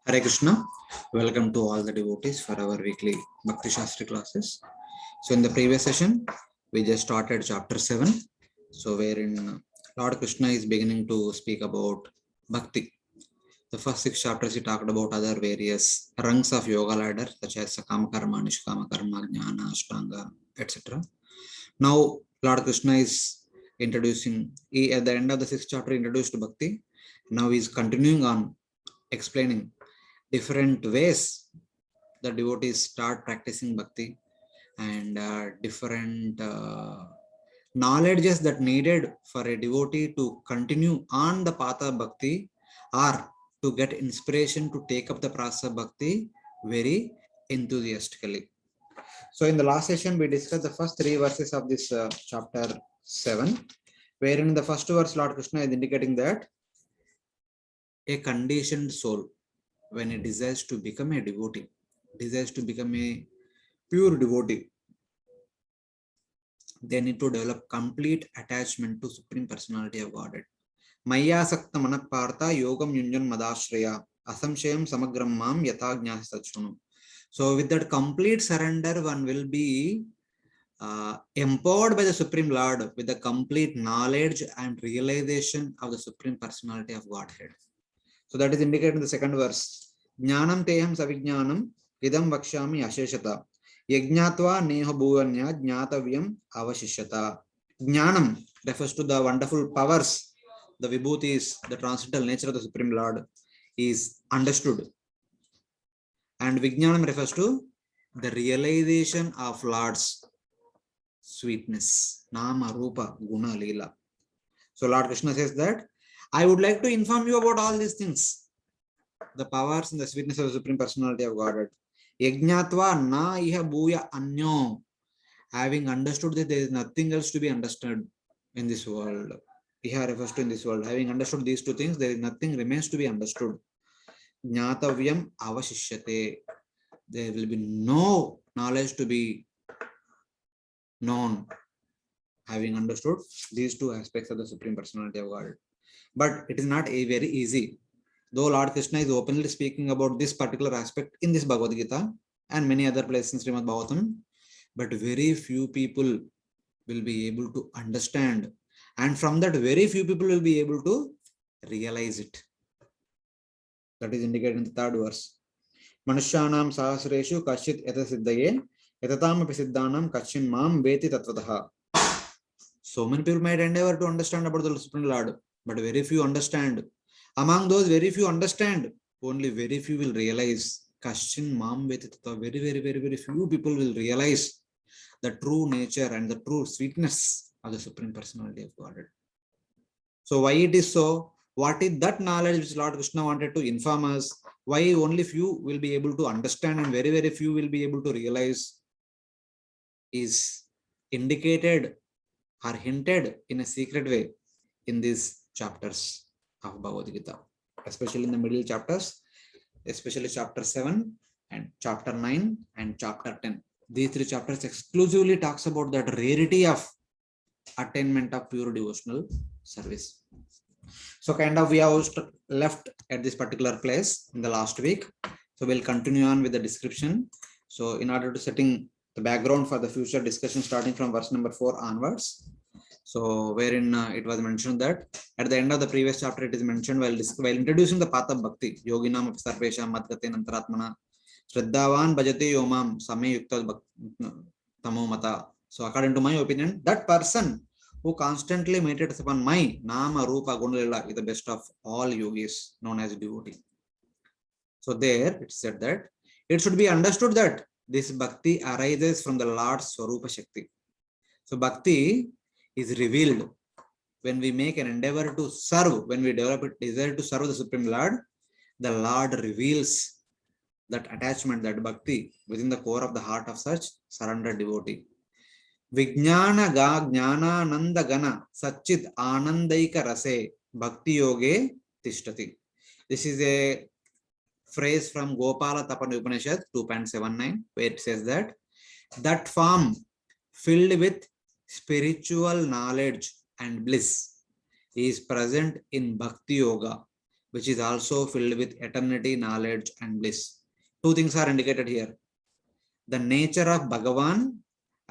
Hare Krishna. Welcome to all the devotees for our weekly Bhakti Shastri classes. So in the previous session, we just started chapter 7. So wherein Lord Krishna is beginning to speak about Bhakti. The first 6 chapters he talked about other various rungs of yoga ladder such as Sakama Karma, Nishkama Karma, Jnana, Ashtanga, etc. Now Lord Krishna is introducing, at the end of the 6th chapter introduced Bhakti. Now he is continuing on explaining different ways the devotees start practicing bhakti and different knowledges that needed for a devotee to continue on the path of bhakti or to get inspiration to take up the process of bhakti very enthusiastically. So in the last session, we discussed the first 3 verses of this chapter 7, wherein in the first verse, Lord Krishna is indicating that a conditioned soul, when it desires to become a devotee, desires to become a pure devotee, they need to develop complete attachment to Supreme Personality of Godhead. Maya Sakta Manapartha Yogam Yunjan Madashraya Asamshayam Samagram Mam Yatha Sachunu. So with that complete surrender, one will be empowered by the Supreme Lord with the complete knowledge and realization of the Supreme Personality of Godhead. So that is indicated in the second verse. Jnanam teham savijnanam idam vakshami asheshata yajnatva neha bhuvanya jnatavyam avashishyata. Jnanam refers to the wonderful powers, the vibhutis, the transcendental nature of the Supreme Lord is understood. And Vijnanam refers to the realization of Lord's sweetness, Nama, Rupa, Guna, Leela. So Lord Krishna says that I would like to inform you about all these things, the powers and the sweetness of the Supreme Personality of Godhead. Yajnatva na iha bhuya anyo. Having understood that there is nothing else to be understood in this world. Iha refers to in this world. Having understood these two things, there is nothing remains to be understood. Jnatavyam avashishyate. There will be no knowledge to be known. Having understood these two aspects of the Supreme Personality of Godhead. But it is not very easy. Though Lord Krishna is openly speaking about this particular aspect in this Bhagavad Gita and many other places in Srimad Bhagavatam, but very few people will be able to understand. And from that, very few people will be able to realize it. That is indicated in the third verse. Manushyanam sahasreshu kashit yata siddhaye yatatam api siddhanam kashin mam veti tatvataha. So many people might endeavor to understand about the Supreme Lord, but very few understand. Among those very few understand, only very few will realize. Kashin mam veti tattva. Very few people will realize the true nature and the true sweetness of the Supreme Personality of Godhead. So why it is so? What is that knowledge which Lord Krishna wanted to inform us? Why only few will be able to understand and very few will be able to realize is indicated or hinted in a secret way in these chapters of Bhagavad Gita, especially in the middle chapters, especially chapter 7 and chapter 9 and chapter 10. These 3 chapters exclusively talks about that rarity of attainment of pure devotional service. So kind of we have left at this particular place in the last week. So we'll continue on with the description. So in order to setting the background for the future discussion starting from verse number 4 onwards. So wherein it was mentioned that at the end of the previous chapter it is mentioned while introducing the path of bhakti, yoginam sarvesham madgate nantaratmana shraddhavan bhajate yomam same yukta tamo mata. So according to my opinion, that person who constantly meditates upon my nama rupa gunalila is the best of all yogis known as devotee. So there it said that it should be understood that this bhakti arises from the Lord's Swarupa Shakti. So bhakti is revealed when we make an endeavor to serve, when we develop a desire to serve the Supreme Lord, the Lord reveals that attachment, that bhakti within the core of the heart of such surrendered devotee. Vijnana ga jnana nanda gana satchit anandaika rase bhakti yoge tishtati. This is a phrase from Gopala Tapani Upanishad 2.79, where it says that form filled with spiritual knowledge and bliss is present in Bhakti Yoga, which is also filled with eternity, knowledge, and bliss. Two things are indicated here: the nature of Bhagavan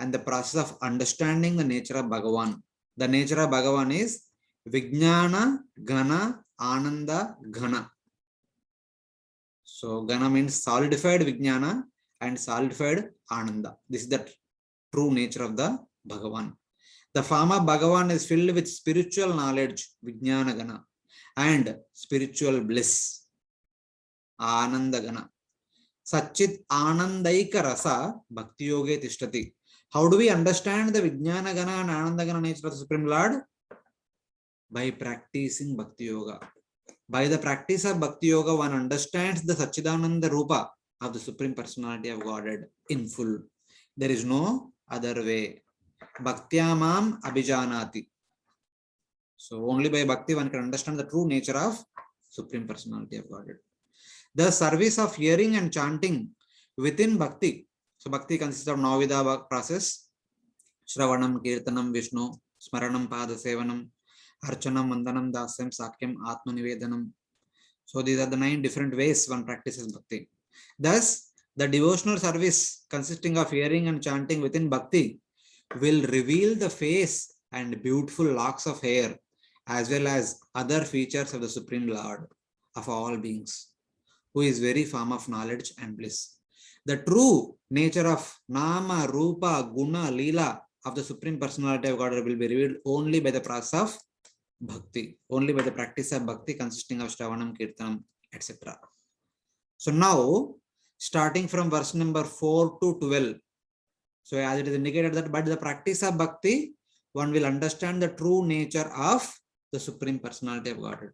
and the process of understanding the nature of Bhagavan. The nature of Bhagavan is Vijnana, Ghana, Ananda, Ghana. So Ghana means solidified Vijnana and solidified Ananda. This is the true nature of the Bhagavan. The form of Bhagavan is filled with spiritual knowledge, Vijnana Ghana, and spiritual bliss, Ananda Ghana. Satchit Anandaika Rasa Bhakti Yoge Tishtati. How do we understand the Vijnana Ghana and Ananda Ghana nature of the Supreme Lord? By practicing Bhakti Yoga. By the practice of Bhakti Yoga, one understands the Satchidananda Rupa of the Supreme Personality of Godhead in full. There is no other way. Bhaktyamam abhijanati. So only by Bhakti one can understand the true nature of Supreme Personality of Godhead. The service of hearing and chanting within Bhakti. So Bhakti consists of Navida process: Shravanam, Kirtanam, Vishnu, Smaranam, Pada Sevanam, Archanam, Vandanam, Dasyam, Sakyam, Atma Nivedanam. So these are the 9 different ways one practices Bhakti. Thus, the devotional service consisting of hearing and chanting within Bhakti will reveal the face and beautiful locks of hair, as well as other features of the Supreme Lord of all beings, who is very form of knowledge and bliss. The true nature of Nama, Rupa, Guna, Leela of the Supreme Personality of God will be revealed only by the process of Bhakti, only by the practice of Bhakti consisting of Shravanam, Kirtanam, etc. So now, starting from verse number 4 to 12, so as it is indicated that by the practice of Bhakti, one will understand the true nature of the Supreme Personality of Godhead.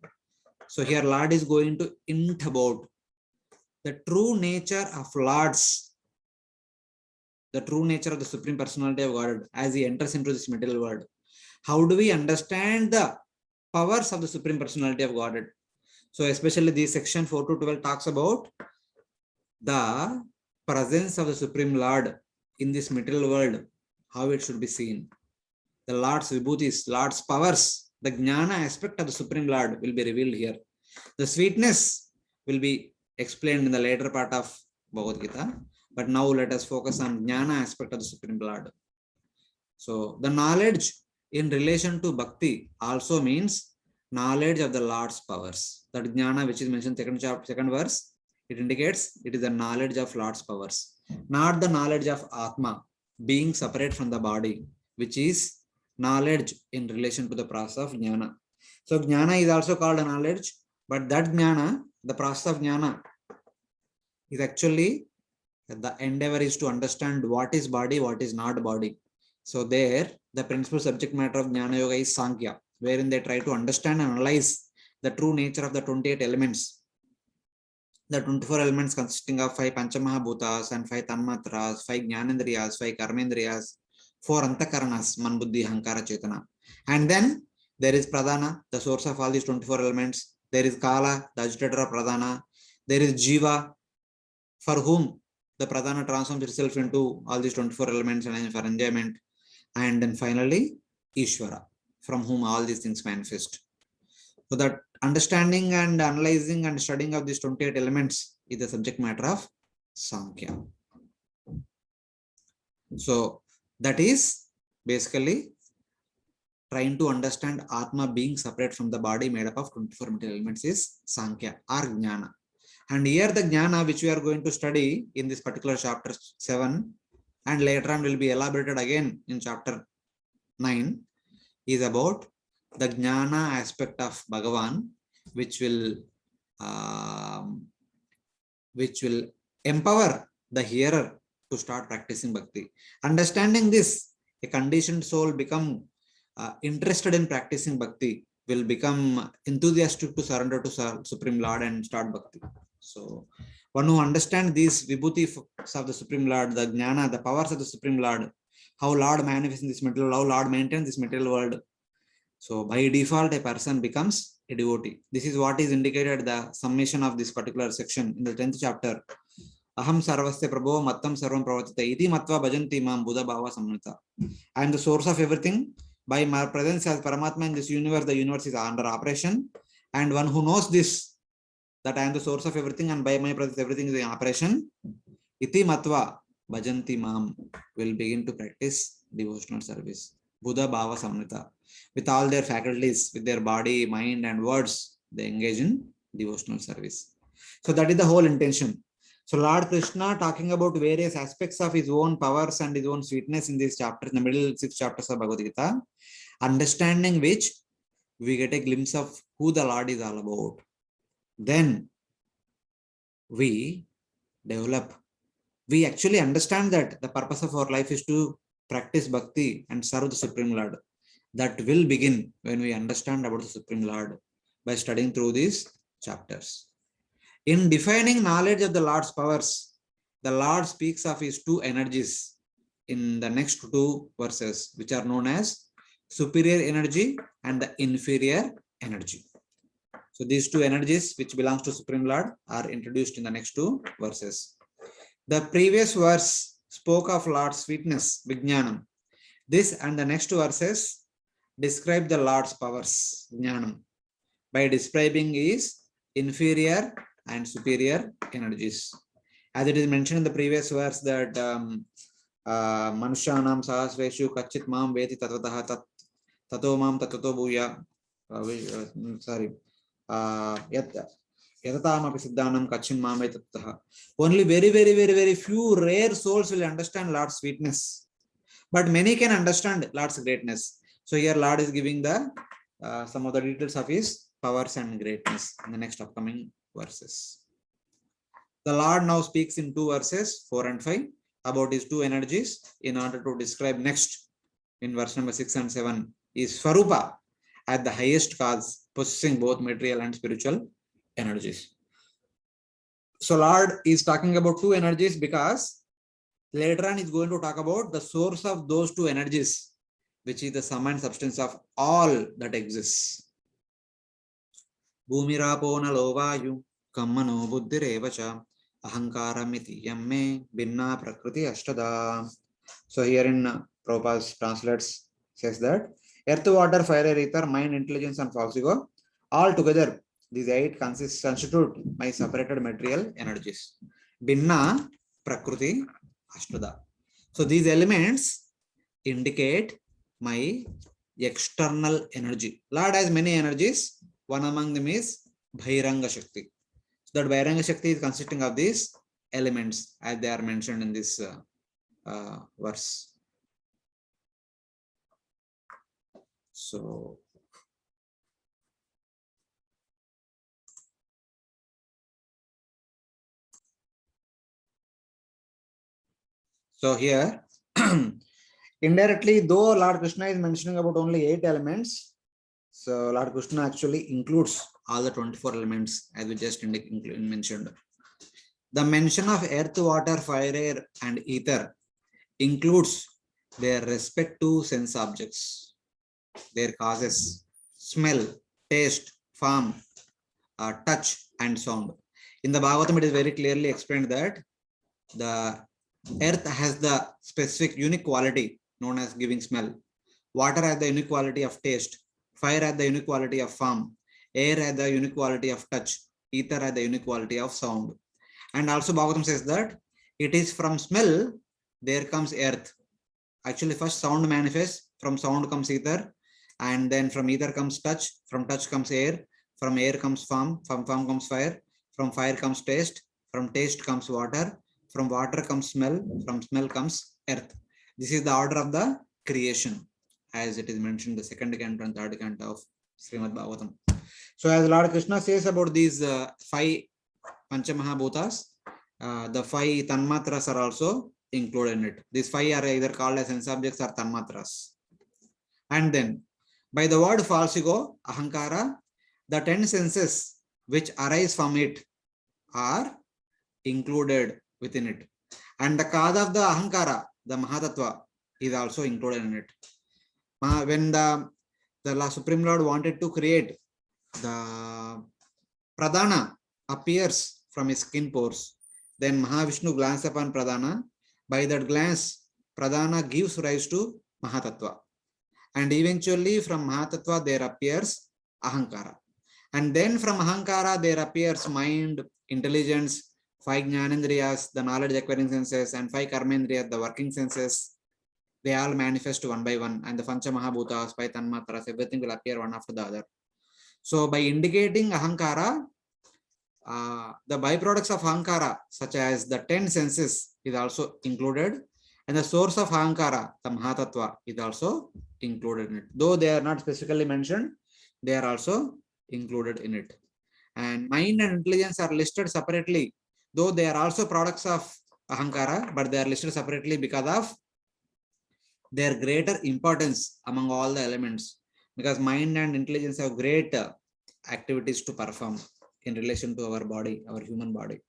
So here Lord is going to hint about the true nature of Lord's, the true nature of the Supreme Personality of Godhead as he enters into this material world. How do we understand the powers of the Supreme Personality of Godhead? So especially this section 4 to 12 talks about the presence of the Supreme Lord in this material world, how it should be seen. The Lord's vibhutis, Lord's powers, the jnana aspect of the Supreme Lord will be revealed here. The sweetness will be explained in the later part of Bhagavad Gita, but now let us focus on jnana aspect of the Supreme Lord. So the knowledge in relation to Bhakti also means knowledge of the Lord's powers. That jnana which is mentioned second verse, it indicates it is the knowledge of Lord's powers, not the knowledge of Atma, being separate from the body, which is knowledge in relation to the process of jnana. So jnana is also called a knowledge, but that jnana, the process of jnana, is actually the endeavor is to understand what is body, what is not body. So there, the principal subject matter of Jnana Yoga is Sankhya, wherein they try to understand and analyze the true nature of the 28 elements. The 24 elements consisting of 5 Panchamahabhutas and 5 Tanmatras, 5 Jnanendriyas, 5 Karmendriyas, 4 Antakaranas, Man, Buddhi, Hankara, Chetana. And then there is Pradhana, the source of all these 24 elements. There is Kala, the agitator of Pradhana. There is Jiva, for whom the Pradhana transforms itself into all these 24 elements and for enjoyment. And then finally, Ishvara, from whom all these things manifest. So that understanding and analyzing and studying of these 28 elements is the subject matter of Sankhya. So that is basically trying to understand Atma being separate from the body made up of 24 material elements is Sankhya or Jnana. And here the Jnana which we are going to study in this particular chapter 7 and later on will be elaborated again in chapter 9 is about the Jnana aspect of Bhagavan, which will empower the hearer to start practicing Bhakti. Understanding this, a conditioned soul become interested in practicing Bhakti, will become enthusiastic to surrender to Supreme Lord and start Bhakti. So one who understands these vibhutis of the Supreme Lord, the Jnana, the powers of the Supreme Lord, how Lord manifests in this material, how Lord maintains this material world. So by default, a person becomes a devotee. This is what is indicated the summation of this particular section in the 10th chapter. Aham sarvasya prabho mattam sarvam pravatite iti matva bhajanti mam buddha bhava samnita. I am the source of everything. By my presence as Paramatma in this universe, the universe is under operation. And one who knows this that I am the source of everything and by my presence everything is in operation. Iti matva bhajanti mam will begin to practice devotional service. Buddha Bhava Samnita. With all their faculties, with their body, mind, and words, they engage in devotional service. So that is the whole intention. So Lord Krishna talking about various aspects of his own powers and his own sweetness in this chapter, in the middle 6 chapters of Bhagavad Gita, understanding which we get a glimpse of who the Lord is all about. Then we develop, we actually understand that the purpose of our life is to practice bhakti and serve the Supreme Lord. That will begin when we understand about the Supreme Lord by studying through these chapters. In defining knowledge of the Lord's powers, the Lord speaks of his two energies in the next two verses, which are known as superior energy and the inferior energy. So these two energies, which belongs to Supreme Lord, are introduced in the next two verses. The previous verse spoke of Lord's sweetness, Vijnanam. This and the next two verses describe the Lord's powers, Jnanam, by describing his inferior and superior energies. As it is mentioned in the previous verse that Manushanam Sahasreshu Kachit Mam Veti Tatvataha Tato Mam Tatato Bhuya. Yatatam Siddhanam Kachin Mam Veti Tattvaha. Only very few rare souls will understand Lord's sweetness. But many can understand Lord's greatness. So here Lord is giving the some of the details of his powers and greatness in the next upcoming verses. The Lord now speaks in two verses, 4 and 5, about his two energies in order to describe next in verse number 6 and 7 is Swarupa at the highest cause, possessing both material and spiritual energies. So Lord is talking about two energies because later on he's going to talk about the source of those two energies, which is the sum and substance of all that exists. Bhumirapo nalo vayu kammano buddhirevacha ahankaramiti yamme binna prakriti ashtada. So here in Prabhupada translates says that earth, water, fire, air, ether, mind, intelligence and false ego, all together these 8 constitute my separated material energies. Binna prakriti ashtada. So these elements indicate my external energy. Lord has many energies. One among them is Bhairanga Shakti. So that Bhairanga Shakti is consisting of these elements as they are mentioned in this verse. So here indirectly, though Lord Krishna is mentioning about only 8 elements, so Lord Krishna actually includes all the 24 elements as we just mentioned. The mention of earth, water, fire, air and ether includes their respective sense objects, their causes, smell, taste, form, touch and sound. In the Bhagavatam, it is very clearly explained that the earth has the specific unique quality known as giving smell. Water has the unique quality of taste. Fire has the unique quality of form. Air has the unique quality of touch. Ether has the unique quality of sound. And also Bhagavatam says that it is from smell there comes earth. Actually, first sound manifests, from sound comes ether, and then from ether comes touch, from touch comes air, from air comes form comes fire, from fire comes taste, from taste comes water, from water comes smell, from smell comes earth. This is the order of the creation, as it is mentioned in the second canto and third canto of Srimad Bhagavatam. So as Lord Krishna says about these 5 Panchamahabhutas, the 5 Tanmatras are also included in it. These 5 are either called as sense objects or Tanmatras. And then by the word false ego, Ahankara, the 10 senses which arise from it are included within it. And the cause of the Ahankara, the Mahatattva, is also included in it. When the Supreme Lord wanted to create, the Pradhana appears from his skin pores. Then Mahavishnu glances upon Pradhana. By that glance, Pradhana gives rise to Mahatattva. And eventually from Mahatattva there appears Ahankara. And then from Ahankara, there appears mind, intelligence, 5 Jnanendriyas, the knowledge acquiring senses, and 5 Karmendriyas, the working senses. They all manifest one by one, and the Pancha Mahabhutas, 5 Tanmatras, everything will appear one after the other. So by indicating Ahankara, the byproducts of Ahankara, such as the 10 senses, is also included, and the source of Ahankara, the Mahatattva, is also included in it. Though they are not specifically mentioned, they are also included in it. And mind and intelligence are listed separately, though they are also products of Ahankara, but they are listed separately because of their greater importance among all the elements, because mind and intelligence have great activities to perform in relation to our body, our human body.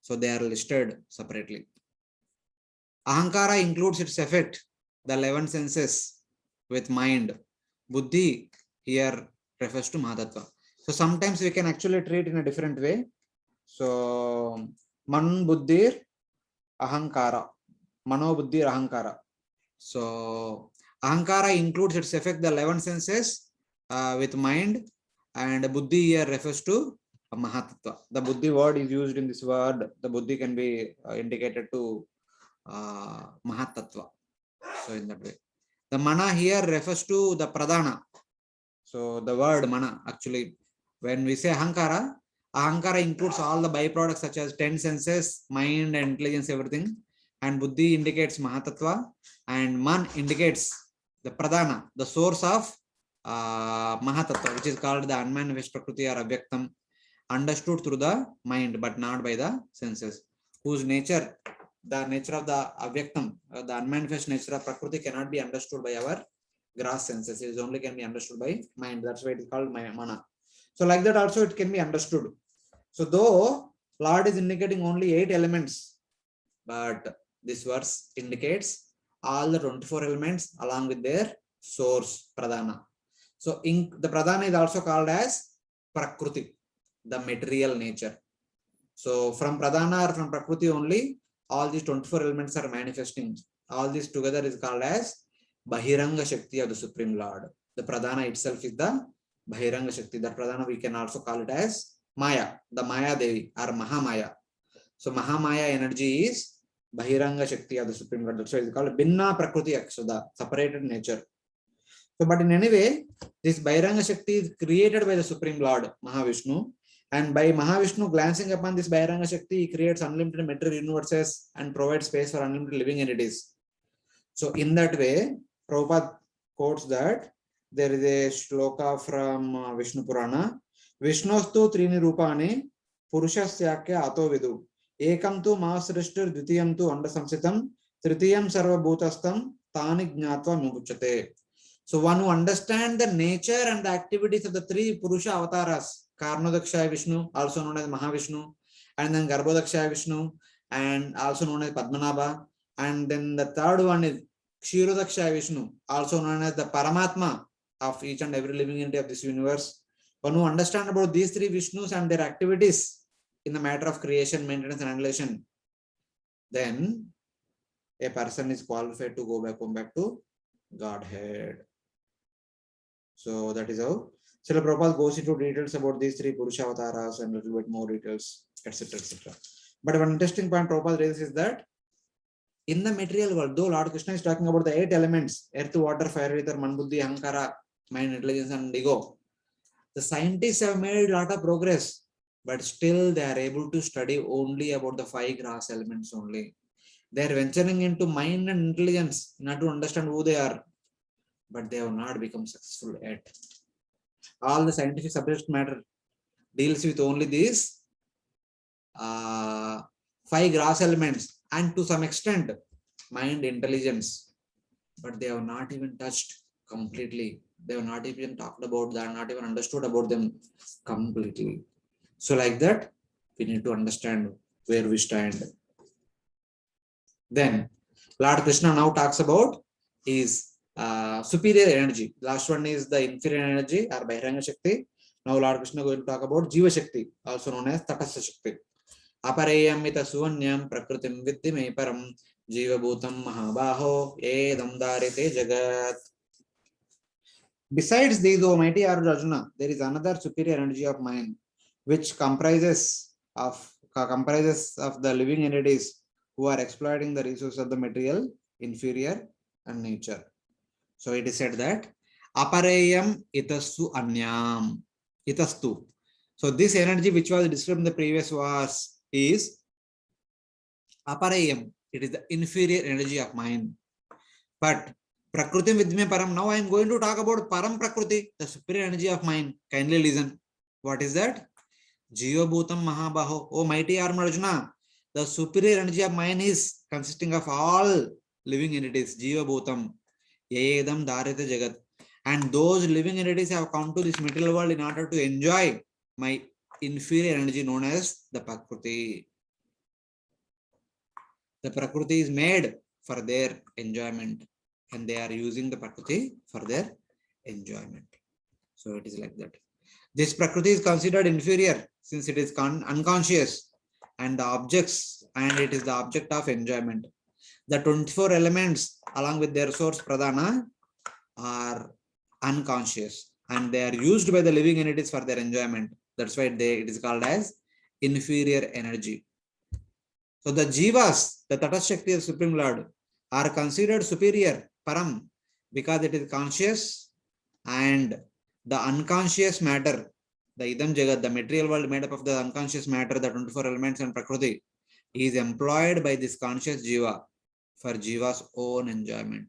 So they are listed separately. Ahankara includes its effect, the 11 senses with mind. Buddhi here refers to Mahatattva. So sometimes we can actually treat in a different way. So Man Buddhir Ahankara. Mano Buddhir Ahankara. So Ahankara includes its effect, the 11 senses with mind, and Buddhi here refers to Mahatattva. The Buddhi word is used in this word. The Buddhi can be indicated to Mahatattva. So in that way. The Mana here refers to the Pradhana. So the word Mana, actually, when we say Ahankara, Ahankara includes all the byproducts such as 10 senses, mind and intelligence, everything. And Buddhi indicates Mahatattva, and Man indicates the Pradhana, the source of Mahatattva, which is called the unmanifest Prakriti or Avyaktam, understood through the mind but not by the senses, whose nature, the nature of the Avyaktam, the unmanifest nature of Prakriti cannot be understood by our gross senses. It only can be understood by mind. That's why it is called Mana. So like that also it can be understood. So though Lord is indicating only 8 elements, but this verse indicates all the 24 elements along with their source, Pradhana. So the Pradhana is also called as Prakriti, the material nature. So from Pradhana or from Prakriti only, all these 24 elements are manifesting. All this together is called as Bahiranga Shakti of the Supreme Lord. The Pradhana itself is the Bahiranga Shakti. That Pradhana we can also call it as Maya, the Maya Devi or Mahamaya. So Mahamaya energy is Bahiranga Shakti of the Supreme Lord. So it's called Binna Prakriti Akshada, separated nature. So, but in any way, this Bahiranga Shakti is created by the Supreme Lord, Mahavishnu. And by Mahavishnu glancing upon this Bahiranga Shakti, he creates unlimited material universes and provides space for unlimited living entities. So in that way, Prabhupada quotes that there is a shloka from Vishnu Purana. Vishnostu trini rupani purushasya ato vidu. Ekam tu mahasrishtir dvitiyam tu anda samsitam tritiyam sarva bhutastam tani jnatva muguchate. So one who understands the nature and the activities of the 3 Purusha avatars, Karnodakshaya Vishnu, also known as Mahavishnu, and then Garbhodakshaya Vishnu, and also known as Padmanabha, and then the third one is Kshirodakshaya Vishnu, also known as the Paramatma of each and every living entity of this universe. One who understands about these 3 Vishnus and their activities in the matter of creation, maintenance, and annihilation, then a person is qualified to go back to Godhead. So that is how Srila Prabhupada goes into details about these 3 Purusha avatars and a little bit more details, etc. etc. But one interesting point Prabhupada raises is that in the material world, though Lord Krishna is talking about the 8 elements, earth, water, fire, ether, man, buddhi, ahankara, mind, intelligence, and ego, the scientists have made a lot of progress, but still they are able to study only about the 5 gross elements only. They are venturing into mind and intelligence not to understand who they are, but they have not become successful yet. All the scientific subject matter deals with only these 5 gross elements and to some extent mind, intelligence, but they have not even touched completely. They have not even talked about that, not even understood about them completely. So like that, we need to understand where we stand. Then Lord Krishna now talks about his superior energy. Last one is the inferior energy or Bahiranga Shakti. Now Lord Krishna going to talk about Jiva Shakti, also known as Tatastha Shakti. Apareyam mita suvanyam prakritim viddhi me param jiva bhutam mahabaho edam darite jagat. Besides these, O mighty Arjuna, there is another superior energy of mind which comprises of the living entities who are exploiting the resources of the material inferior and nature. So it is said that apareyam itastu anyam itastu. So this energy which was described in the previous verse is apareyam. It is the inferior energy of mind. But Prakriti Vidme Param. Now I am going to talk about Param Prakriti, the superior energy of mind. Kindly listen. What is that? Jiva Bhutam Mahabaho. Oh mighty Arjuna, the superior energy of mind is consisting of all living entities. Jiva Bhutam. Yedam Dharita Jagat. And those living entities have come to this material world in order to enjoy my inferior energy known as the Prakriti. The Prakriti is made for their enjoyment, and they are using the Prakriti for their enjoyment. So it is like that. This Prakriti is considered inferior since it is unconscious and the objects, and it is the object of enjoyment. The 24 elements along with their source Pradhana are unconscious and they are used by the living entities for their enjoyment. That's why it is called as inferior energy. So the Jivas, the Tatas Shakti of Supreme Lord, are considered superior, Param, because it is conscious, and the unconscious matter, the Idam Jagat, the material world made up of the unconscious matter, the 24 elements and Prakriti, is employed by this conscious Jiva for Jiva's own enjoyment.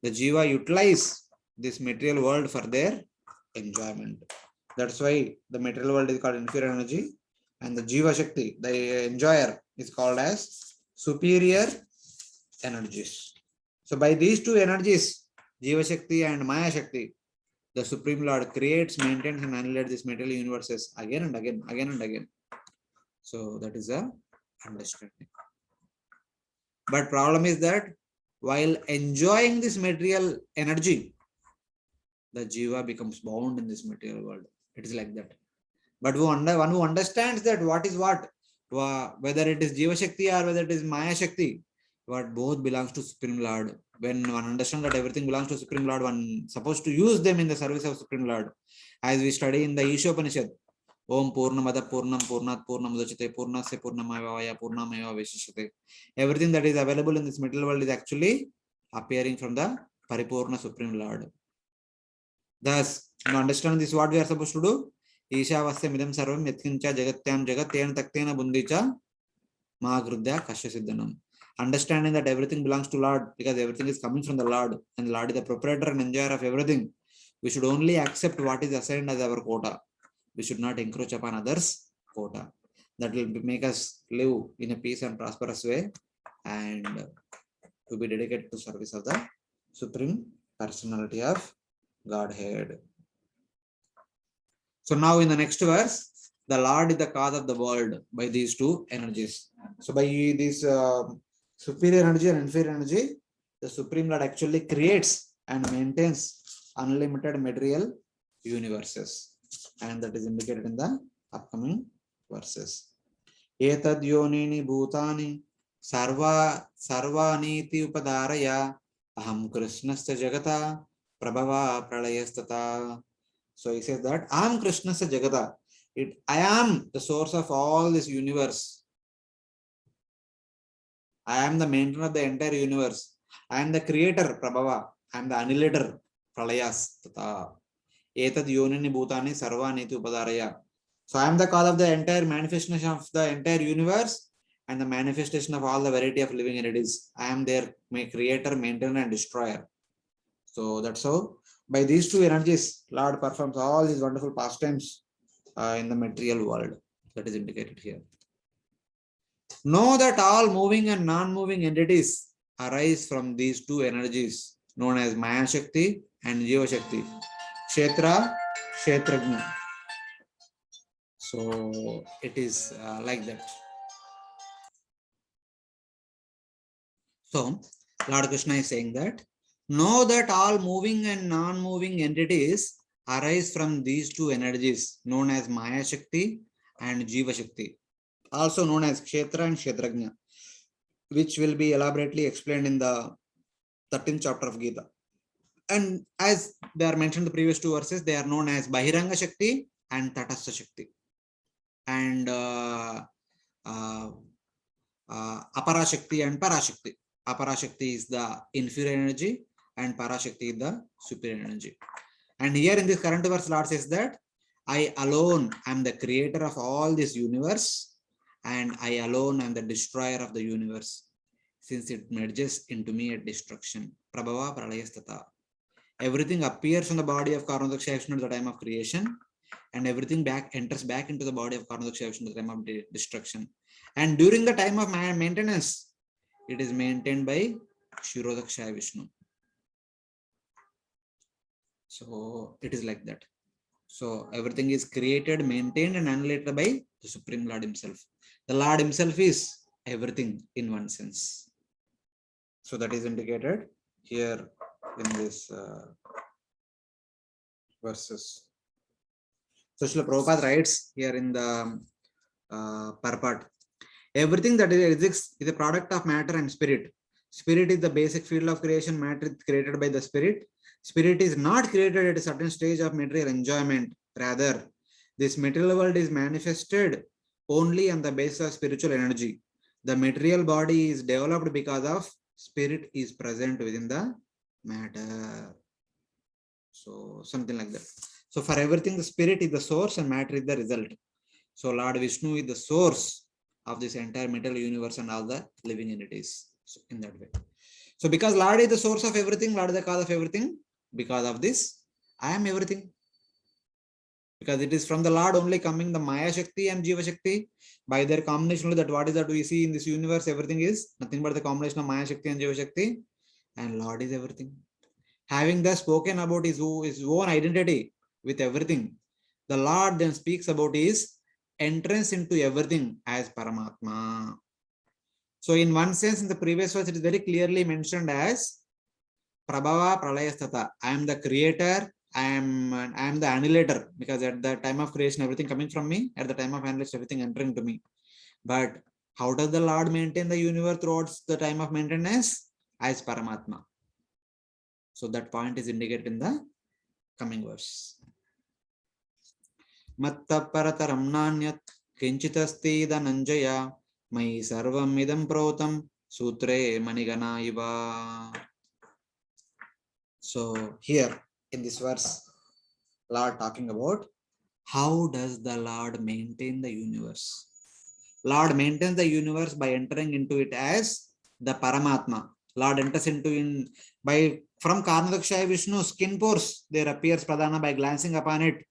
The Jiva utilize this material world for their enjoyment. That's why the material world is called inferior energy, and the Jiva Shakti, the enjoyer, is called as superior energies. So by these two energies, Jiva Shakti and Maya Shakti, the Supreme Lord creates, maintains, and annihilates these material universes again and again, again and again. So that is a understanding. But problem is that while enjoying this material energy, the Jiva becomes bound in this material world. It is like that. But one who understands that what is what, whether it is Jiva Shakti or whether it is Maya Shakti, what both belongs to Supreme Lord. When one understands that everything belongs to Supreme Lord, one is supposed to use them in the service of Supreme Lord. As we study in the Ishopanishad, Om Purnamada Purnam Purnat Purnamudachate Purnasya Purnamaya Purnamaya Vishishate. Everything that is available in this material world is actually appearing from the Paripurna Supreme Lord. Thus, to understand this, what we are supposed to do? Ishavasya midam sarvam yatkincha jagatyam jagatena taktena bundicha magrudya kasya siddhanam. Understanding that everything belongs to Lord because everything is coming from the Lord and the Lord is the proprietor and enjoyer of everything. We should only accept what is assigned as our quota. We should not encroach upon others' quota. That will make us live in a peace and prosperous way and to be dedicated to service of the Supreme Personality of Godhead. So now in the next verse, the Lord is the cause of the world by these two energies. So by this superior energy and inferior energy, the Supreme Lord actually creates and maintains unlimited material universes. And that is indicated in the upcoming verses. Etad yonini bhutani sarvaniti upadaraya aham krishnasya jagata prabhava pralayastata. So he says that I am Krishnasya Jagata. I am the source of all this universe. I am the maintainer of the entire universe. I am the creator, Prabhava. I am the annihilator, Pralayas. Etad yonini bhutani sarvaniti upadaraya. So I am the cause of the entire manifestation of the entire universe and the manifestation of all the variety of living entities. I am their creator, maintainer, and destroyer. So that's how by these two energies, Lord performs all these wonderful pastimes in the material world. That is indicated here. Know that all moving and non-moving entities arise from these two energies known as Maya Shakti and Jiva Shakti. Kshetra, Kshetrajna. So it is like that. So Lord Krishna is saying that know that all moving and non-moving entities arise from these two energies known as Maya Shakti and Jiva Shakti, also known as Kshetra and Kshetrajna, which will be elaborately explained in the 13th chapter of Gita. And as they are mentioned in the previous two verses, they are known as Bahiranga Shakti and Tatastha Shakti. And Aparashakti and Parashakti. Aparashakti is the inferior energy and Parashakti is the superior energy. And here in this current verse, Lord says that I alone am the creator of all this universe, and I alone am the destroyer of the universe, since it merges into me at destruction. Prabhava pralayastata. Everything appears on the body of Karnadak at the time of creation, and everything enters back into the body of Karnadak at the time of destruction. And during the time of maintenance, it is maintained by Kshirodakshaya Vishnu. So it is like that. So everything is created, maintained, and annihilated by the Supreme Lord Himself. The Lord Himself is everything in one sense. So that is indicated here in this verses. So Srila Prabhupada writes here in the purport, everything that exists is a product of matter and spirit. Spirit is the basic field of creation. Matter is created by the spirit. Spirit is not created at a certain stage of material enjoyment. Rather, this material world is manifested only on the basis of spiritual energy. The material body is developed because of spirit is present within the matter. So something like that. So for everything, the spirit is the source and matter is the result. So Lord Vishnu is the source of this entire material universe and all the living entities. So in that way. So because Lord is the source of everything, Lord is the cause of everything, because of this, I am everything. Because it is from the Lord only coming the Maya Shakti and Jiva Shakti. By their combination, that what is that we see in this universe, everything is nothing but the combination of Maya Shakti and Jiva Shakti. And Lord is everything. Having thus spoken about his own identity with everything, the Lord then speaks about his entrance into everything as Paramatma. So in one sense, in the previous verse, it is very clearly mentioned as Prabhava Pralayastata. I am the creator, I am the annihilator, because at the time of creation, everything coming from me, at the time of annihilation, everything entering to me. But how does the Lord maintain the universe throughout the time of maintenance? As Paramatma. So that point is indicated in the coming verse. Matta parataram nanyat kinchitasti dhananjaya mai sarvam idam protam sutre manigana iva. So here in this verse, Lord talking about how does the Lord maintain the universe. Lord maintains the universe by entering into it as the Paramatma. Lord enters into from Karnadakshaya Vishnu skin pores, there appears Pradhana. By glancing upon it,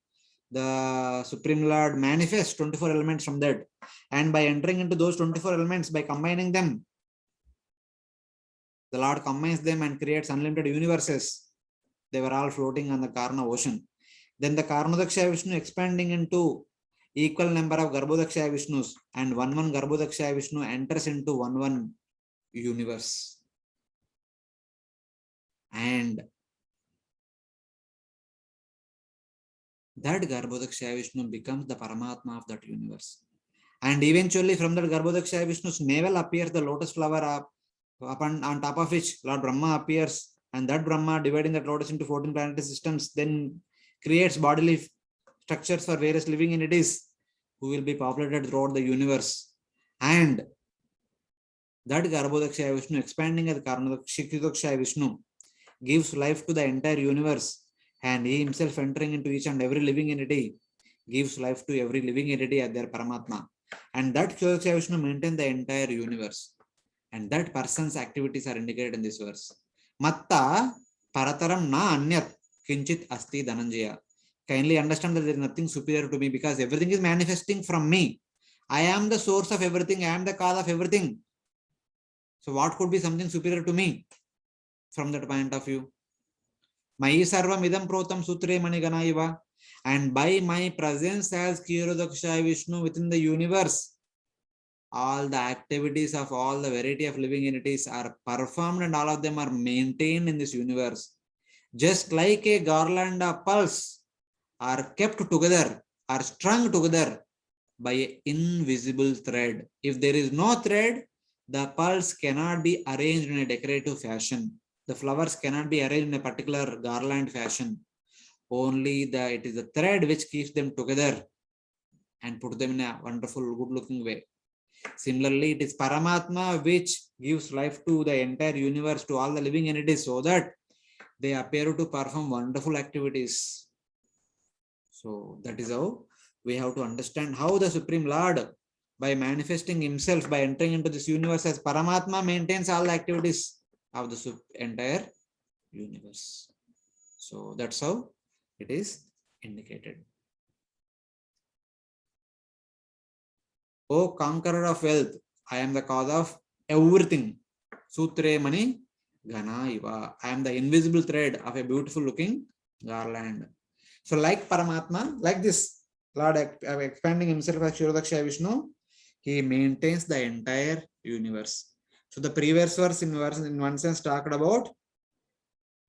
the Supreme Lord manifests 24 elements from that. And by entering into those 24 elements, by combining them, the Lord combines them and creates unlimited universes. They were all floating on the Karna ocean. Then the Karnadakshaya Vishnu expanding into equal number of Garbhodakshaya Vishnus, and one Garbhodakshaya Vishnu enters into one universe. And that Garbhodakshaya Vishnu becomes the Paramatma of that universe. And eventually from that Garbhodakshaya Vishnu's navel appears the lotus flower on top of which Lord Brahma appears. And that Brahma, dividing that lotus into 14 planetary systems, then creates bodily structures for various living entities who will be populated throughout the universe. And that Garbhodakshaya Vishnu, expanding as Karnadakshaya Vishnu, gives life to the entire universe, and he himself entering into each and every living entity gives life to every living entity as their Paramatma. And that Kshirodakshaya Vishnu maintains the entire universe. And that person's activities are indicated in this verse. Matta parataram na anyat kinchit asti dhananjaya. Kindly understand that there is nothing superior to me, because everything is manifesting from me. I am the source of everything. I am the cause of everything. So what could be something superior to me from that point of view? Mai sarvam idam protam sutre manigana iva. And by my presence as Kshirodakshaya Vishnu within the universe, all the activities of all the variety of living entities are performed, and all of them are maintained in this universe. Just like a garland of pearls are kept together, are strung together by an invisible thread. If there is no thread, the pearls cannot be arranged in a decorative fashion. The flowers cannot be arranged in a particular garland fashion. Only it is the thread which keeps them together and put them in a wonderful, good-looking way. Similarly, it is Paramatma which gives life to the entire universe, to all the living entities, so that they appear to perform wonderful activities. So that is how we have to understand how the Supreme Lord, by manifesting himself, by entering into this universe as Paramatma, maintains all the activities of the entire universe. So that's how it is indicated. O conqueror of wealth, I am the cause of everything. Sutre mani gana iva. I am the invisible thread of a beautiful looking garland. So like Paramatma, like this Lord expanding himself as Kshirodaksha Vishnu, he maintains the entire universe. So the previous verse in one sense talked about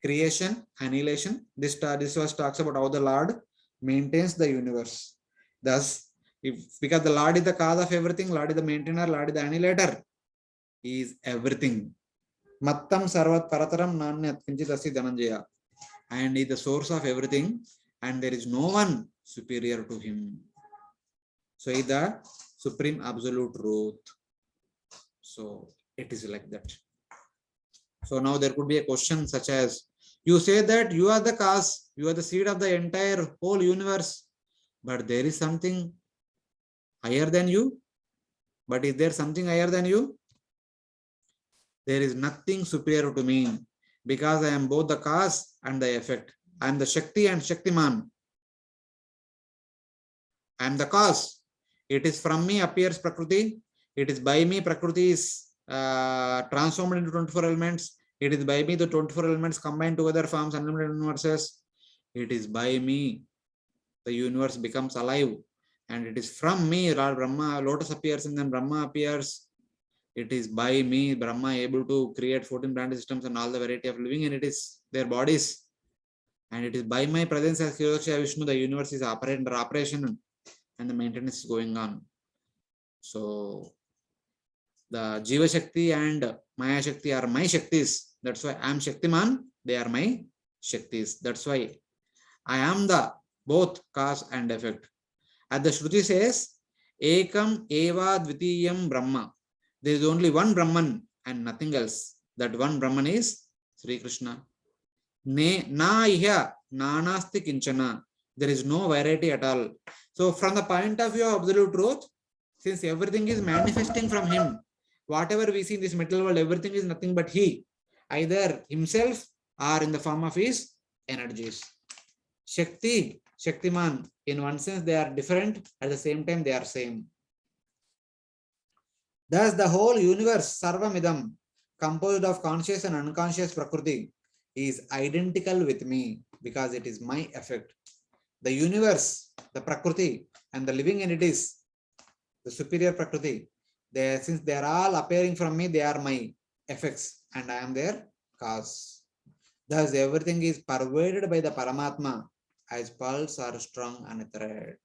creation, annihilation. This verse talks about how the Lord maintains the universe. Thus, because the Lord is the cause of everything, Lord is the maintainer, Lord is the annihilator, he is everything. Mattam sarvat parataram nanyat kinchit asti dhananjaya. And he is the source of everything, and there is no one superior to him. So he is the supreme absolute truth. So it is like that. So now there could be a question such as, you say that you are the cause, you are the seed of the entire whole universe, but there is something higher than you. But is there something higher than you? There is nothing superior to me, because I am both the cause and the effect. I am the Shakti and Shaktiman. I am the cause. It is from me appears Prakriti. It is by me Prakriti is transformed into 24 elements. It is by me the 24 elements combined together forms unlimited universes. It is by me the universe becomes alive. And it is from me Lord Brahma, lotus appears and then Brahma appears. It is by me Brahma able to create 14 planet systems and all the variety of living entities, their bodies. And it is by my presence as Kshirodaksha Vishnu, the universe is under operation and the maintenance is going on. So the Jiva Shakti and Maya Shakti are my Shaktis. That's why I am Shaktiman, they are my Shaktis. That's why I am the both cause and effect. As the Shruti says, Ekam Eva Dvitiyam Brahma. There is only one Brahman and nothing else. That one Brahman is Sri Krishna. Ne na iha nanasti kinchana. There is no variety at all. So from the point of view of absolute truth, since everything is manifesting from him, whatever we see in this material world, everything is nothing but he, either himself or in the form of his energies. Shakti, Shaktiman, in one sense they are different, at the same time they are same. Thus the whole universe, Sarvamidam, composed of conscious and unconscious Prakriti, is identical with me because it is my effect. The universe, the Prakriti, and the living entities, the superior Prakriti, since they are all appearing from me, they are my effects and I am their cause. Thus everything is pervaded by the Paramatma as pearls are strung on a thread.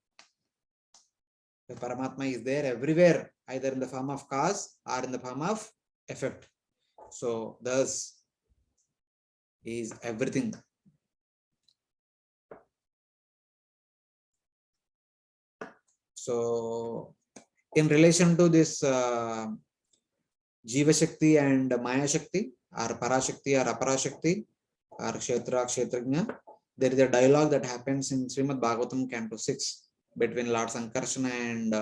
The Paramatma is there everywhere, either in the form of cause or in the form of effect. So thus is everything. So in relation to this Jiva Shakti and Maya Shakti, or Parashakti or Aparashakti, or Kshetra, Kshetrajna, there is a dialogue that happens in Srimad Bhagavatam Canto 6 between Lord Sankarsana and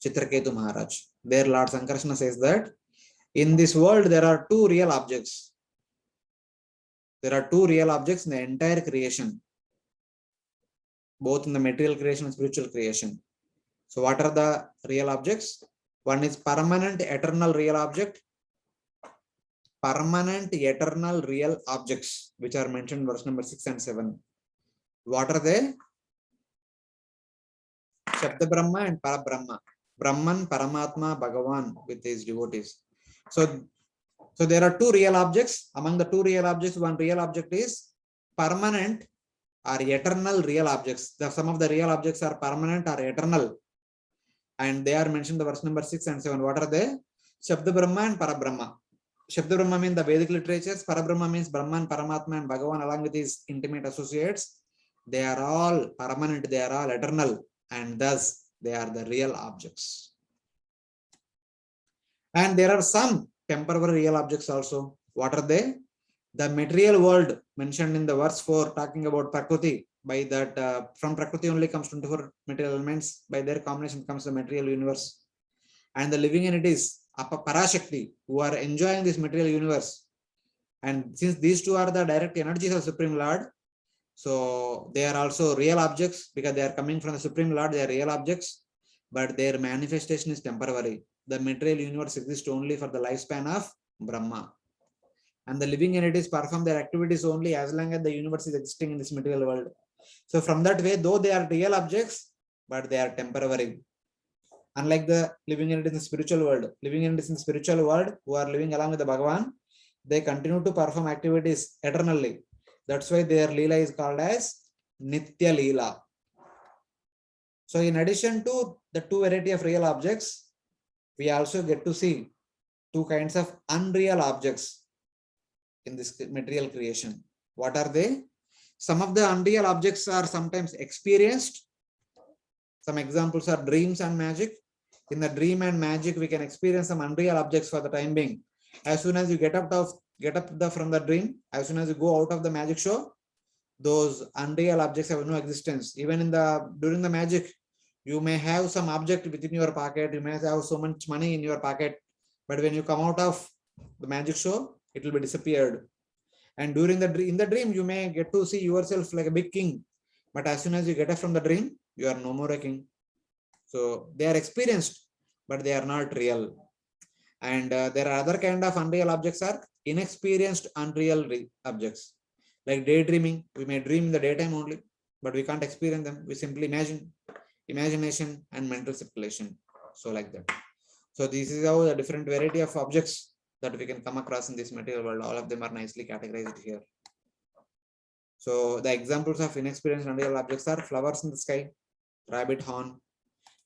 Chitraketu Maharaj. There Lord Sankarsana says that in this world there are two real objects. There are two real objects in the entire creation, both in the material creation and spiritual creation. So what are the real objects? One is permanent eternal real object, permanent eternal real objects, which are mentioned in verse number 6 and 7. What are they? Shabda Brahma and Parabrahma. Brahman, Paramatma, Bhagavan with his devotees. So there are two real objects. Among the two real objects, one real object is permanent or eternal real objects. Some of the real objects are permanent or eternal. And they are mentioned in the verse number 6 and 7. What are they? Shabda Brahma and Parabrahma. Shabda Brahma means the Vedic literatures. Parabrahma means Brahman, Paramatma, and Bhagavan along with his intimate associates. They are all permanent, they are all eternal, and thus they are the real objects. And there are some temporary real objects also. What are they? The material world mentioned in the verse 4, talking about Prakriti. By that, from Prakriti only comes 24 material elements. By their combination comes the material universe. And the living entities, Parashakti, who are enjoying this material universe. And since these two are the direct energies of Supreme Lord, so they are also real objects because they are coming from the Supreme Lord, they are real objects, but their manifestation is temporary. The material universe exists only for the lifespan of Brahma. And the living entities perform their activities only as long as the universe is existing in this material world. So from that way, though they are real objects, but they are temporary. Unlike the living entities in the spiritual world, living entities in the spiritual world who are living along with the Bhagavan, they continue to perform activities eternally. That's why their Leela is called as Nitya Leela. So in addition to the two variety of real objects, we also get to see two kinds of unreal objects in this material creation. What are they? Some of the unreal objects are sometimes experienced. Some examples are dreams and magic. In the dream and magic, we can experience some unreal objects for the time being. As soon as you get up from the dream, as soon as you go out of the magic show, those unreal objects have no existence. Even during the magic, you may have some object within your pocket, you may have so much money in your pocket, but when you come out of the magic show, it will be disappeared. And during in the dream, you may get to see yourself like a big king, but as soon as you get up from the dream, you are no more a king. So they are experienced, but they are not real. And there are other kind of unreal objects are inexperienced unreal objects. Like daydreaming, we may dream in the daytime only, but we can't experience them. We simply imagine, imagination and mental speculation. So like that. So this is how the different variety of objects that we can come across in this material world. All of them are nicely categorized here. So the examples of inexperienced unreal objects are flowers in the sky, rabbit horn.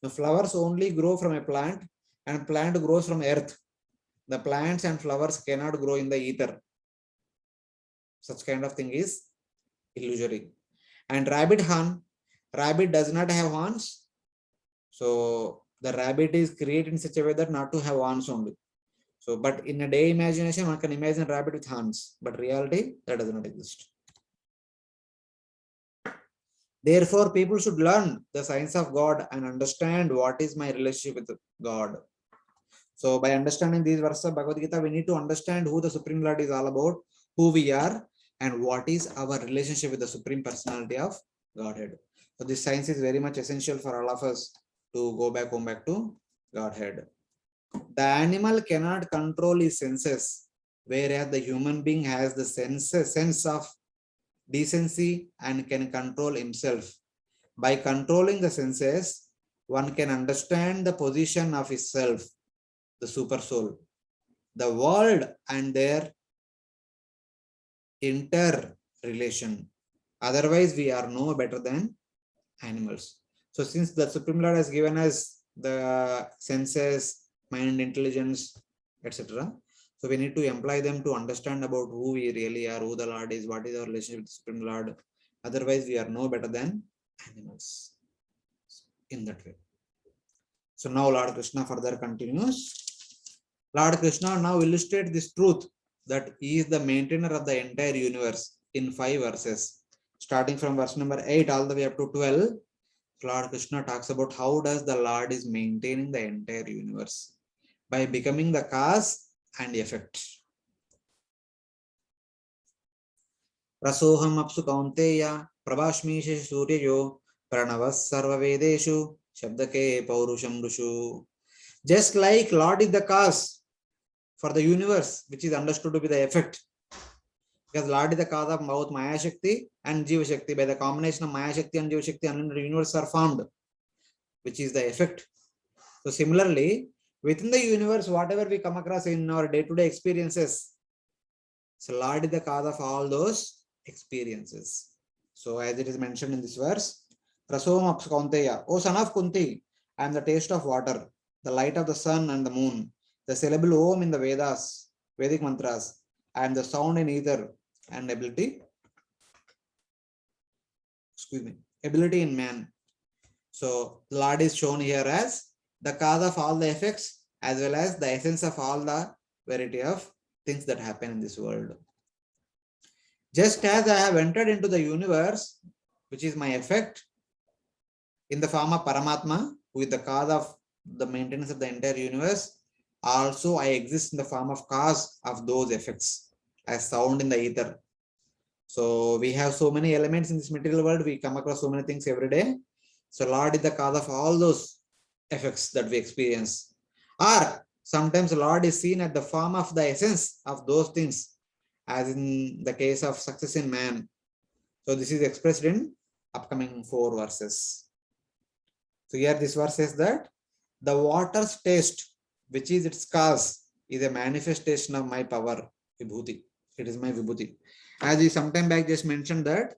The flowers only grow from a plant, and plant grows from earth. The plants and flowers cannot grow in the ether. Such kind of thing is illusory. And rabbit horn, rabbit does not have horns. So the rabbit is created in such a way that not to have horns only. So, but in a day imagination, one can imagine rabbit with horns, but reality, that does not exist. Therefore, people should learn the science of God and understand what is my relationship with God. So by understanding these verses of Bhagavad Gita, we need to understand who the Supreme Lord is all about, who we are, and what is our relationship with the Supreme Personality of Godhead. So this science is very much essential for all of us to go back home back to Godhead. The animal cannot control his senses, whereas the human being has the sense of decency and can control himself. By controlling the senses, one can understand the position of his self, the super soul, the world and their interrelation. Otherwise, we are no better than animals. So since the Supreme Lord has given us the senses, mind, intelligence, etc., so we need to employ them to understand about who we really are, who the Lord is, what is our relationship with the Supreme Lord. Otherwise, we are no better than animals in that way. So now Lord Krishna further continues. Lord Krishna now illustrates this truth that he is the maintainer of the entire universe in 5 verses. Starting from verse number 8 all the way up to 12, Lord Krishna talks about how does the Lord is maintaining the entire universe by becoming the cause and effect. Rasoham apsu kaunteya prabhashmishe suryayo pranavas sarva vedeshu shabdake paurusham rushu. Just like Lord is the cause for the universe, which is understood to be the effect. Because Lord is the cause of both Maya Shakti and Jiva Shakti. By the combination of Maya Shakti and Jiva Shakti, unlimited universe are formed, which is the effect. So similarly, within the universe, whatever we come across in our day-to-day experiences, so Lord is the cause of all those experiences. So as it is mentioned in this verse, Rasom apsu kaunteya, O son of Kunti, I am the taste of water, the light of the sun and the moon, the syllable Om in the Vedas, Vedic mantras. I am the sound in ether and ability in man. So Lord is shown here as the cause of all the effects as well as the essence of all the variety of things that happen in this world. Just as I have entered into the universe, which is my effect, in the form of Paramatma, who is the cause of the maintenance of the entire universe, also I exist in the form of cause of those effects as sound in the ether. So we have so many elements in this material world, we come across so many things every day. So Lord is the cause of all those effects that we experience. Or sometimes Lord is seen at the form of the essence of those things, as in the case of success in man. So this is expressed in upcoming 4 verses. So here this verse says that the water's taste, which is its cause, is a manifestation of my power, vibhuti. It is my vibhuti. As we sometime back just mentioned that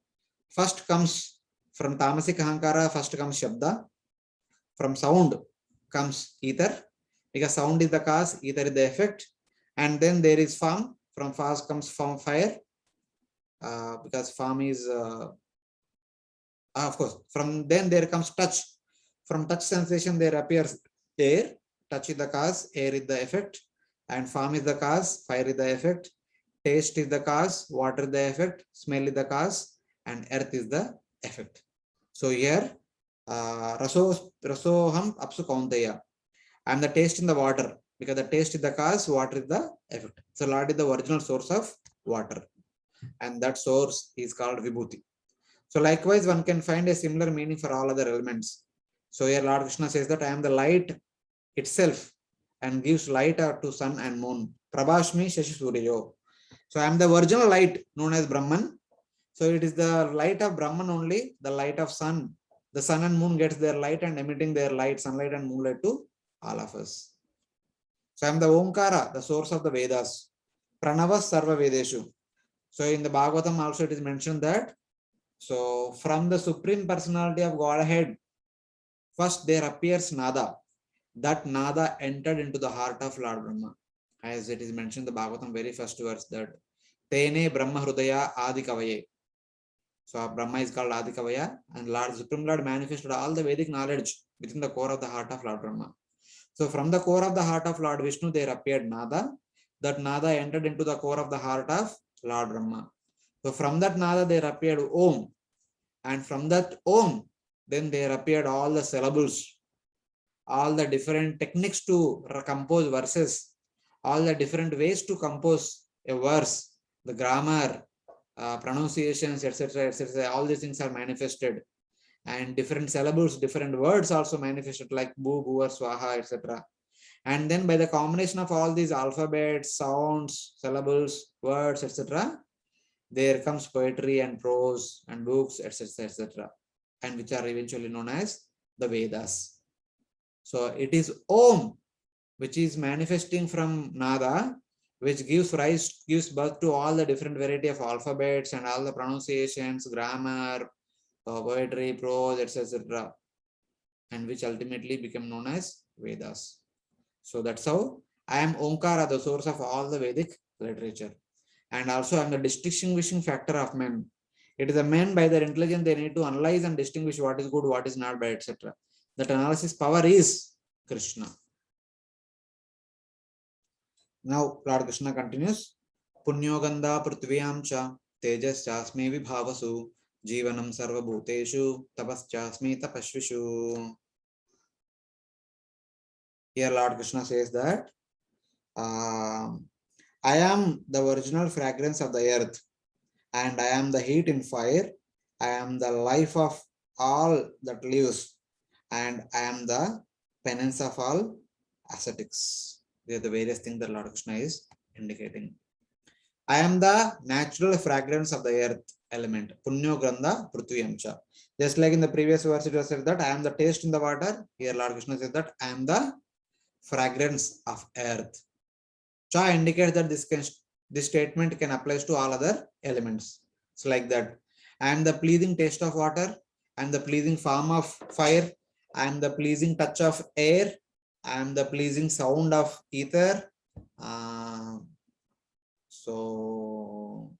first comes from tamasic ahankara, first comes shabda. From sound comes ether, because sound is the cause, ether is the effect. And then there is form. From form comes form fire, because form is, of course, from then there comes touch. From touch sensation there appears air. Touch is the cause, air is the effect, and form is the cause, fire is the effect, taste is the cause, water is the effect, smell is the cause, and earth is the effect. So here, rasoham apsu kaunteya. I am the taste in the water, because the taste is the cause, water is the effect. So Lord is the original source of water, and that source is called vibhuti. So likewise, one can find a similar meaning for all other elements. So here Lord Krishna says that I am the light itself and gives light to sun and moon. Prabhashmi Shashi Suryo. So I am the original light known as Brahman. So it is the light of Brahman only, the light of sun. The sun and moon gets their light and emitting their light, sunlight and moonlight to all of us. So I am the Omkara, the source of the Vedas. Pranavas Sarva Vedeshu. So in the Bhagavatam also it is mentioned that, so from the Supreme Personality of Godhead, first there appears Nada. That Nada entered into the heart of Lord Brahma. As it is mentioned in the Bhagavatam very first verse, that Tene Brahma Hrudaya Adi Kavaye. So Brahma is called Adi Kavaya, and Lord Supreme Lord manifested all the Vedic knowledge within the core of the heart of Lord Brahma. So from the core of the heart of Lord Vishnu, there appeared Nada. That Nada entered into the core of the heart of Lord Brahma. So from that Nada, there appeared Om. And from that Om, then there appeared all the syllables, all the different techniques to compose verses, all the different ways to compose a verse, the grammar, pronunciations, etc., etc. All these things are manifested, and different syllables, different words also manifested, like bhu, bhuvar, swaha, etc. And then by the combination of all these alphabets, sounds, syllables, words, etc., there comes poetry and prose and books, etc., etc., and which are eventually known as the Vedas. So it is Om, which is manifesting from Nada, which gives birth to all the different variety of alphabets and all the pronunciations, grammar, poetry, prose, etc., and which ultimately become known as Vedas. So that's how I am Omkara, the source of all the Vedic literature. And also I am the distinguishing factor of men. It is the men, by their intelligence, they need to analyze and distinguish what is good, what is not bad, etc. That analysis power is Krishna. Now Lord Krishna continues. Punyoganda prithvyam cha tejas chasme vibhavasu jivanam sarvabhuteshu tapas chasme tapashvishu. Here Lord Krishna says that I am the original fragrance of the earth, and I am the heat in fire. I am the life of all that lives, and I am the penance of all ascetics. These are the various things that Lord Krishna is indicating. I am the natural fragrance of the earth element. Punyo Granda Prithviyamcha. Just like in the previous verse, it was said that I am the taste in the water. Here Lord Krishna says that I am the fragrance of earth. Cha indicates that this statement can apply to all other elements. It's like that. I am the pleasing taste of water. I am the pleasing form of fire. I am the pleasing touch of air. I am the pleasing sound of ether. So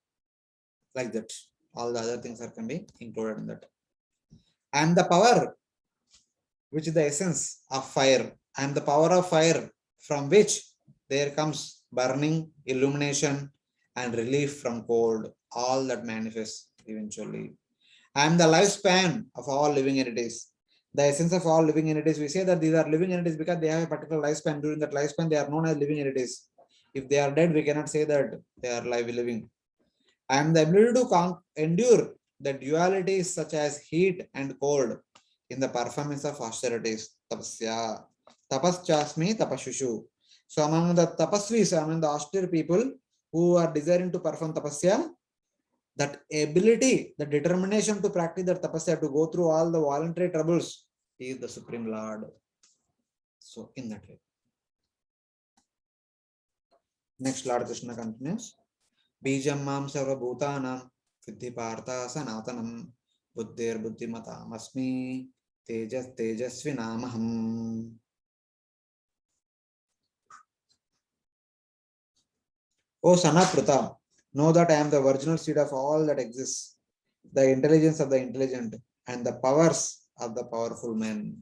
like that, all the other things are can be included in that. I am the power which is the essence of fire. I am the power of fire from which there comes burning, illumination, and relief from cold. All that manifests eventually. I am the lifespan of all living entities. The essence of all living entities, we say that these are living entities because they have a particular lifespan. During that lifespan, they are known as living entities. If they are dead, we cannot say that they are live living. I am the ability to endure the dualities such as heat and cold in the performance of austerities. Tapasya. Tapaschasmi tapashushu. So among the tapasvis, among the austere people who are desiring to perform tapasya, that ability, the determination to practice that tapasya, to go through all the voluntary troubles, is the Supreme Lord. So in that way. Next, Lord Krishna continues. Bijam mam sarvabhutanam viddhi partha sanatanam buddhir buddhimatam asmi tejas tejasvinamaham. O son of Pruta, know that I am the original seed of all that exists, the intelligence of the intelligent, and the powers of the powerful men.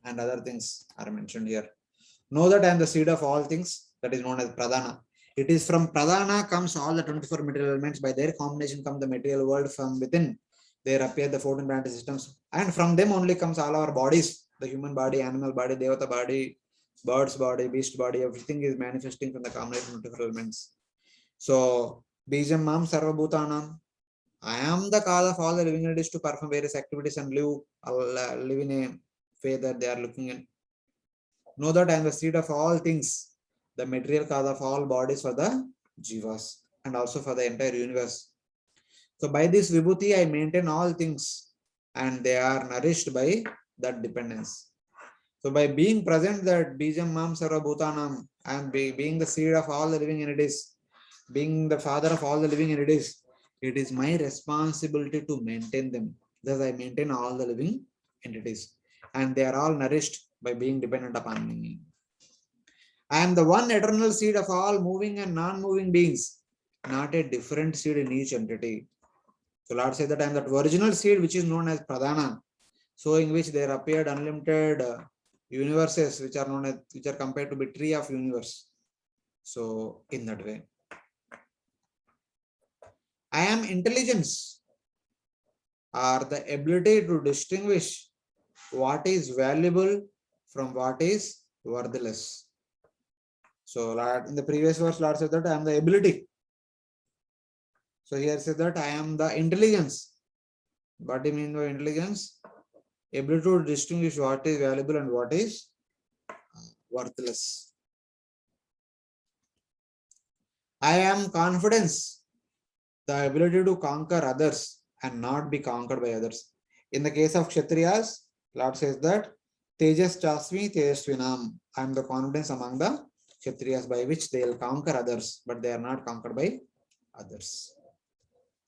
And other things are mentioned here. Know that I am the seed of all things, that is known as Pradhana. It is from Pradhana comes all the 24 material elements. By their combination come the material world. From within there appear the 14 planetary systems, and from them only comes all our bodies, the human body, animal body, Devata body, bird's body, beast body. Everything is manifesting from the combination of 24 elements. So, Bijam Mam Sarvabhutanam, I am the cause of all the living entities to perform various activities and live in a way that they are looking in. Know that I am the seed of all things, the material cause of all bodies for the jivas and also for the entire universe. So by this vibhuti, I maintain all things and they are nourished by that dependence. So by being present that Bijam Mam Sarva Bhutanam, I am being the seed of all the living entities, being the father of all the living entities, it is my responsibility to maintain them. Thus I maintain all the living entities and they are all nourished by being dependent upon me. I am the one eternal seed of all moving and non-moving beings, not a different seed in each entity. So Lord said that I am that original seed which is known as Pradhana, so in which there appeared unlimited universes which are known as, which are compared to be tree of universe. So in that way, I am intelligence, or the ability to distinguish what is valuable from what is worthless. So Lord, in the previous verse, Lord said that I am the ability. So here says that I am the intelligence. What do you mean by intelligence? Ability to distinguish what is valuable and what is worthless. I am confidence, the ability to conquer others and not be conquered by others. In the case of Kshatriyas, Lord says that Tejas Chasmi Tejasvinam. I am the confidence among the Kshatriyas by which they will conquer others, but they are not conquered by others.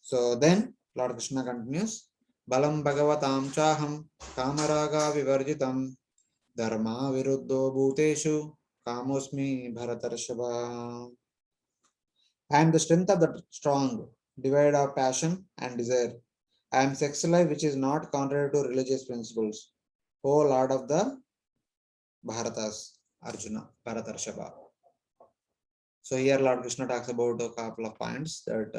So then Lord Krishna continues, Balam Bhagavatam Chaham Kamaraga Vivarjitam Dharma Viruddho Bhuteshu Kamosmi Bharatarshava. I am the strength of the strong, devoid of passion and desire. I am sex life which is not contrary to religious principles. O Lord of the Bharatas, Arjuna, Bharatarshava. So here Lord Krishna talks about a couple of points that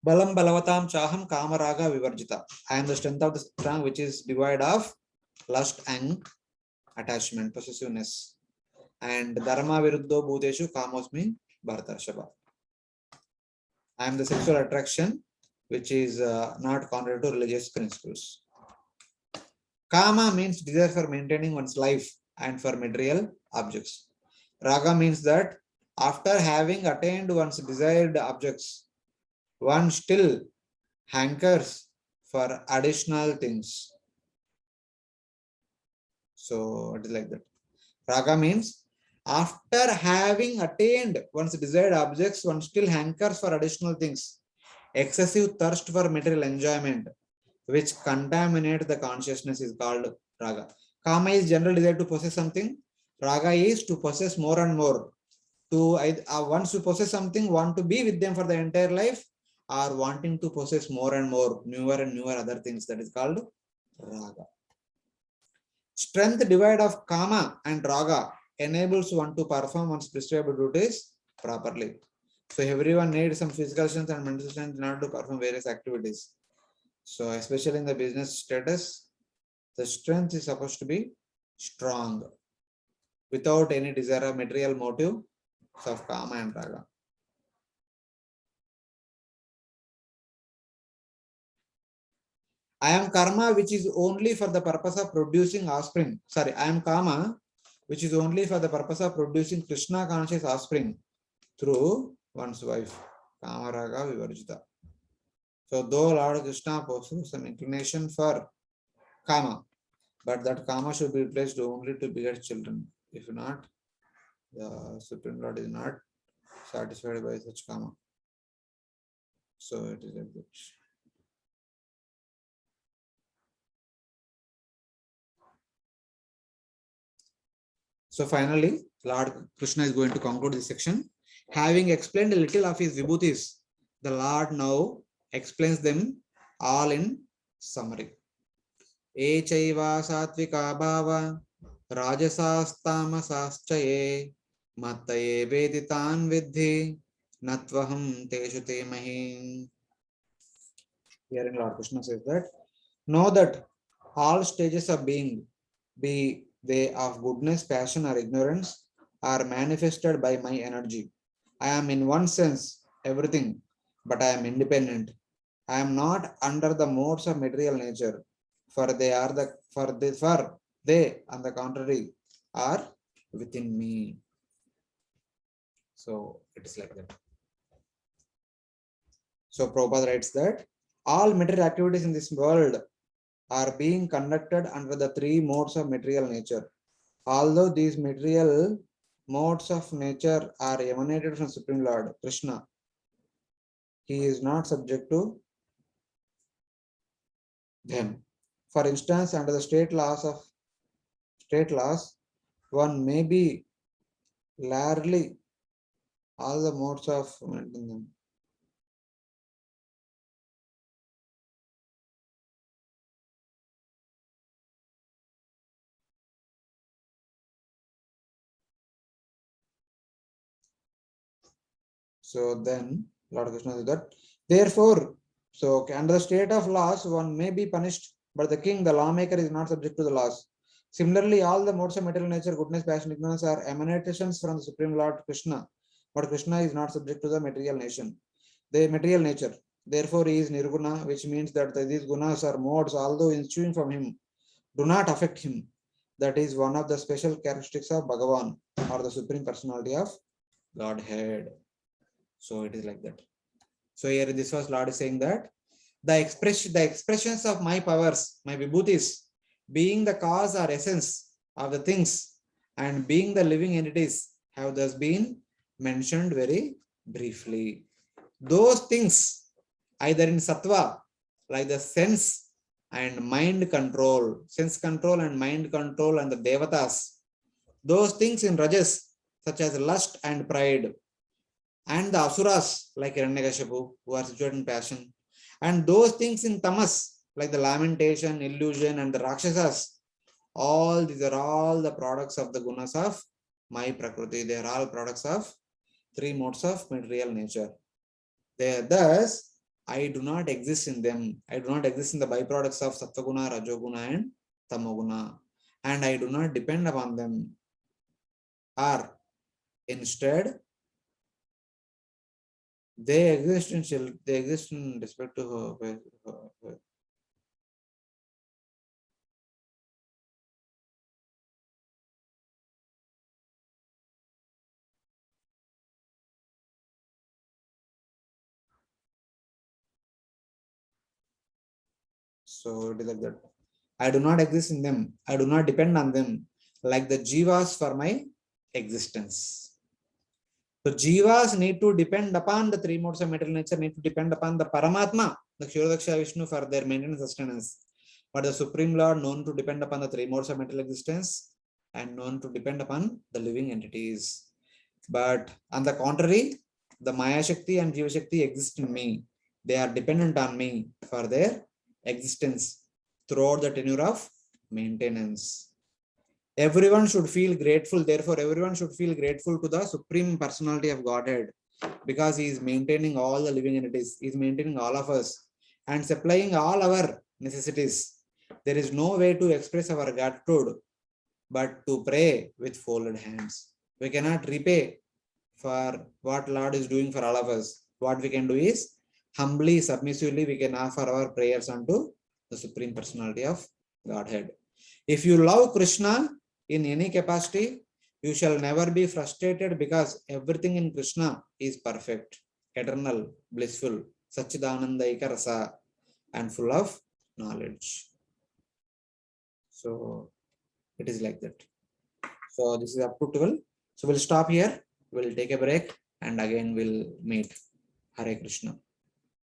Balam Balavatam Chaham Kamaraga Vivarjita. I am the strength of the strong which is devoid of lust and attachment, possessiveness. And Dharma Viruddho Bhuteshu Kamosmi Bharatarshava. I am the sexual attraction which is not contrary to religious principles. Kama means desire for maintaining one's life and for material objects. Raga means that after having attained one's desired objects, one still hankers for additional things. So it is like that. Raga means after having attained one's desired objects, one still hankers for additional things. Excessive thirst for material enjoyment, which contaminate the consciousness, is called raga. Kama is general desire to possess something. Raga is to possess more and more. To once you possess something, want to be with them for the entire life, or wanting to possess more and more, newer and newer other things. That is called raga. Strength divide of kama and raga enables one to perform one's prescribed duties properly. So everyone needs some physical strength and mental strength in order to perform various activities. So especially in the business status, the strength is supposed to be strong without any desire of material motive of kama and raga. I am karma, which is only for the purpose of producing offspring. Sorry, I am kama, which is only for the purpose of producing Krishna conscious offspring through one's wife. Kama raga vivarjita. So though Lord Krishna possesses an inclination for kama, but that kama should be placed only to beget children. If not, the Supreme Lord is not satisfied by such kama. So it is like that. So finally, Lord Krishna is going to conclude this section. Having explained a little of his vibhutis, the Lord now explains them all in summary. Echaiva satvika bhava rajasastamasascha ye mattaye veditan vidhi natvaham teshu te mahim. Herein Lord Krishna says that, know that all stages of being, be they of goodness, passion, or ignorance, are manifested by my energy. I am in one sense everything, but I am independent. I am not under the modes of material nature, for they on the contrary are within me. So it is like that. So Prabhupada writes that all material activities in this world are being conducted under the three modes of material nature. Although these material modes of nature are emanated from Supreme Lord Krishna, he is not subject to them. For instance, under the state laws, one may be largely all the modes of them. So then Lord Krishna says that, therefore, so under the state of laws, one may be punished, but the king, the lawmaker, is not subject to the laws. Similarly, all the modes of material nature, goodness, passion, ignorance, are emanations from the Supreme Lord Krishna, but Krishna is not subject to the material nature. Therefore, he is nirguna, which means that these gunas or modes, although ensuing from him, do not affect him. That is one of the special characteristics of Bhagavan, or the Supreme Personality of Godhead. So it is like that. So here this was Lord is saying that the expressions of my powers, my vibhutis, being the cause or essence of the things and being the living entities, have thus been mentioned very briefly. Those things, either in sattva, like the sense and mind control, and mind control, and the devatas. Those things in rajas, such as lust and pride, and the asuras like Hiranyakashipu, who are situated in passion, and those things in tamas like the lamentation, illusion, and the rakshasas. All these are all the products of the gunas of my prakriti. They are all products of three modes of material nature. Thus, I do not exist in them. I do not exist in the byproducts of sattva-guna, rajoguna, and tamoguna, and I do not depend upon them. Or instead, they exist in respect to her. So it is like that. I do not exist in them. I do not depend on them like the jivas for my existence. So jivas need to depend upon the three modes of material nature, need to depend upon the Paramatma, the Kshirodaksha Vishnu, for their maintenance sustenance. But the Supreme Lord, known to depend upon the three modes of material existence, and known to depend upon the living entities. But on the contrary, the Maya Shakti and Jiva Shakti exist in me. They are dependent on me for their existence throughout the tenure of maintenance. Everyone should feel grateful. Therefore, everyone should feel grateful to the Supreme Personality of Godhead, because he is maintaining all the living entities. He is maintaining all of us and supplying all our necessities. There is no way to express our gratitude but to pray with folded hands. We cannot repay for what Lord is doing for all of us. What we can do is humbly, submissively, we can offer our prayers unto the Supreme Personality of Godhead. If you love Krishna in any capacity, you shall never be frustrated, because everything in Krishna is perfect, eternal, blissful, Sachidanandaika Rasa, and full of knowledge. So it is like that. So this is up to 12. So we'll stop here. We'll take a break and again we'll meet. Hare Krishna.